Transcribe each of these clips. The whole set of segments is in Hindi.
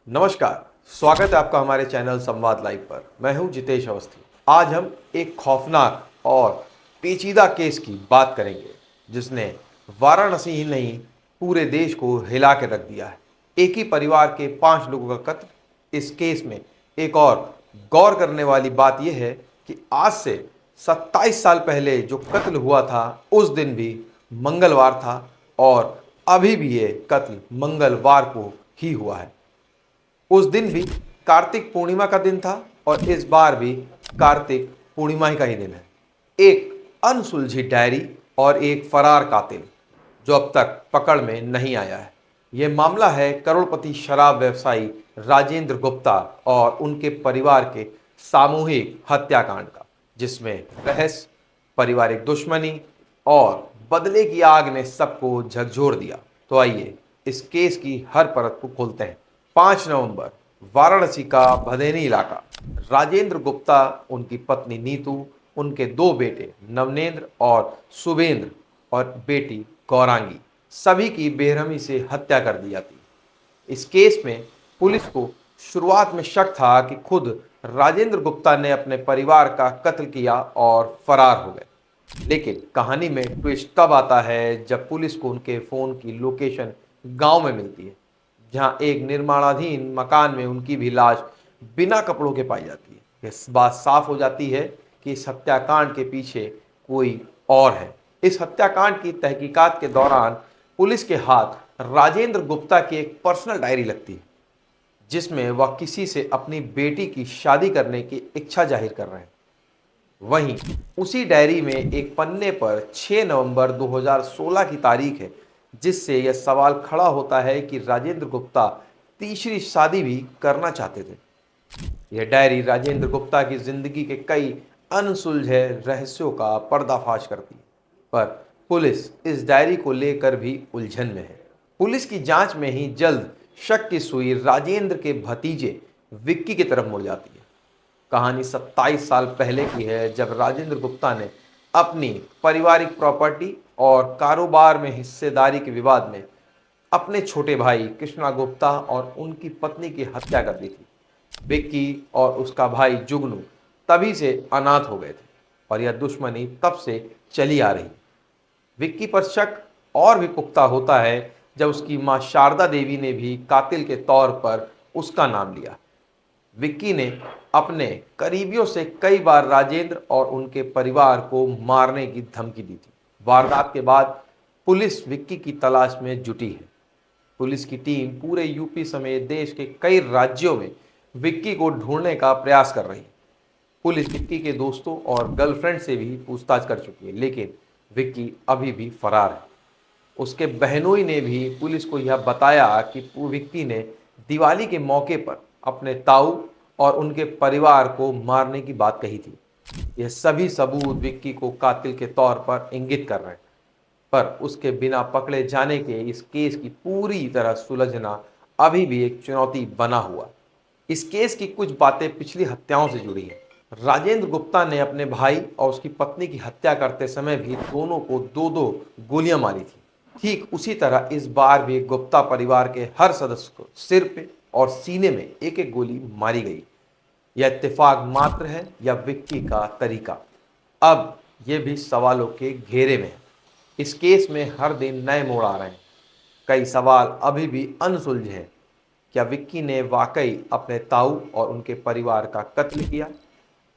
नमस्कार। स्वागत है आपका हमारे चैनल संवाद लाइव पर। मैं हूं जितेश अवस्थी। आज हम एक खौफनाक और पेचीदा केस की बात करेंगे जिसने वाराणसी ही नहीं पूरे देश को हिला के रख दिया है। एक ही परिवार के 5 लोगों का कत्ल। इस केस में एक और गौर करने वाली बात यह है कि आज से 27 साल पहले जो कत्ल हुआ था उस दिन भी मंगलवार था और अभी भी ये कत्ल मंगलवार को ही हुआ है। उस दिन भी कार्तिक पूर्णिमा का दिन था और इस बार भी कार्तिक पूर्णिमा ही का ही दिन है। एक अनसुलझी डायरी और एक फरार कातिल जो अब तक पकड़ में नहीं आया है। यह मामला है करोड़पति शराब व्यवसायी राजेंद्र गुप्ता और उनके परिवार के सामूहिक हत्याकांड का, जिसमें रहस्य, पारिवारिक दुश्मनी और बदले की आग ने सबको झकझोर दिया। तो आइए इस केस की हर परत को खोलते हैं। 5 नवंबर, वाराणसी का भदेनी इलाका। राजेंद्र गुप्ता, उनकी पत्नी नीतू, उनके 2 बेटे नवनेंद्र और शुभेंद्र और बेटी गौरांगी, सभी की बेरहमी से हत्या कर दी जाती। इस केस में पुलिस को शुरुआत में शक था कि खुद राजेंद्र गुप्ता ने अपने परिवार का कत्ल किया और फरार हो गए। लेकिन कहानी में ट्विस्ट तब आता है जब पुलिस को उनके फोन की लोकेशन गांव में मिलती है, जहां एक निर्माणाधीन मकान में उनकी भी लाश बिना कपड़ों के पाई जाती है। यह बात साफ हो जाती है कि इस हत्याकांड के पीछे कोई और है। इस हत्याकांड की तहकीकात के दौरान पुलिस के हाथ राजेंद्र गुप्ता की एक पर्सनल डायरी लगती है, जिसमें वह किसी से अपनी बेटी की शादी करने की इच्छा जाहिर कर रहे हैं। वहीं उसी डायरी में एक पन्ने पर 6 नवंबर 2016 की तारीख है, जिससे यह सवाल खड़ा होता है कि राजेंद्र गुप्ता तीसरी शादी भी करना चाहते थे। यह डायरी राजेंद्र गुप्ता की जिंदगी के कई अनसुलझे रहस्यों का पर्दाफाश करती है, पर पुलिस इस डायरी को लेकर भी उलझन में है। पुलिस की जांच में ही जल्द शक की सुई राजेंद्र के भतीजे विक्की की तरफ मुड़ जाती है। कहानी 27 साल पहले की है, जब राजेंद्र गुप्ता ने अपनी पारिवारिक प्रॉपर्टी और कारोबार में हिस्सेदारी के विवाद में अपने छोटे भाई कृष्णा गुप्ता और उनकी पत्नी की हत्या कर दी थी। विक्की और उसका भाई जुगनू तभी से अनाथ हो गए थे और यह दुश्मनी तब से चली आ रही। विक्की पर शक और भी पुख्ता होता है जब उसकी मां शारदा देवी ने भी कातिल के तौर पर उसका नाम लिया। विक्की ने अपने करीबियों से कई बार राजेंद्र और उनके परिवार को मारने की धमकी दी थी। वारदात के बाद पुलिस विक्की की तलाश में जुटी है। पुलिस की टीम पूरे यूपी समेत देश के कई राज्यों में विक्की को ढूंढने का प्रयास कर रही है। पुलिस विक्की के दोस्तों और गर्लफ्रेंड से भी पूछताछ कर चुकी है, लेकिन विक्की अभी भी फरार है। उसके बहनोई ने भी पुलिस को यह बताया कि विक्की ने दिवाली के मौके पर अपने ताऊ और उनके परिवार को मारने की बात कही थी। यह सभी सबूत विक्की को कातिल के तौर पर इंगित कर रहे हैं, पर उसके बिना पकड़े जाने के इस केस की पूरी तरह सुलझना अभी भी एक चुनौती बना हुआ। इस केस की कुछ बातें पिछली हत्याओं से जुड़ी हैं। राजेंद्र गुप्ता ने अपने भाई और उसकी पत्नी की हत्या करते समय भी दोनों को 2-2 गोलियां मारी थी। ठीक उसी तरह इस बार भी गुप्ता परिवार के हर सदस्य को सिर पे और सीने में एक एक गोली मारी गई। यह इत्तेफाक मात्र है या विक्की का तरीका, अब यह भी सवालों के घेरे में है। इस केस में हर दिन नए मोड़ आ रहे हैं। कई सवाल अभी भी अनसुलझे हैं। क्या विक्की ने वाकई अपने ताऊ और उनके परिवार का कत्ल किया?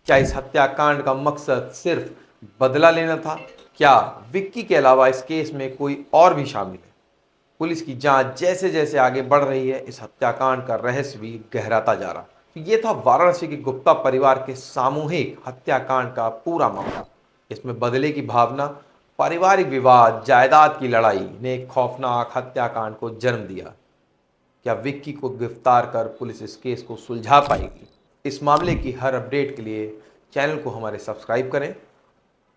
क्या इस हत्याकांड का मकसद सिर्फ बदला लेना था? क्या विक्की के अलावा इस केस में कोई और भी शामिल है? पुलिस की जांच जैसे जैसे आगे बढ़ रही है, इस हत्याकांड का रहस्य भी गहराता जा रहा। तो ये था वाराणसी के गुप्ता परिवार के सामूहिक हत्याकांड का पूरा मामला। इसमें बदले की भावना, पारिवारिक विवाद, जायदाद की लड़ाई ने एक खौफनाक हत्याकांड को जन्म दिया। क्या विक्की को गिरफ्तार कर पुलिस इस केस को सुलझा पाएगी? इस मामले की हर अपडेट के लिए चैनल को हमारे सब्सक्राइब करें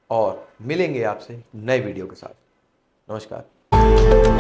और मिलेंगे आपसे नए वीडियो के साथ। नमस्कार।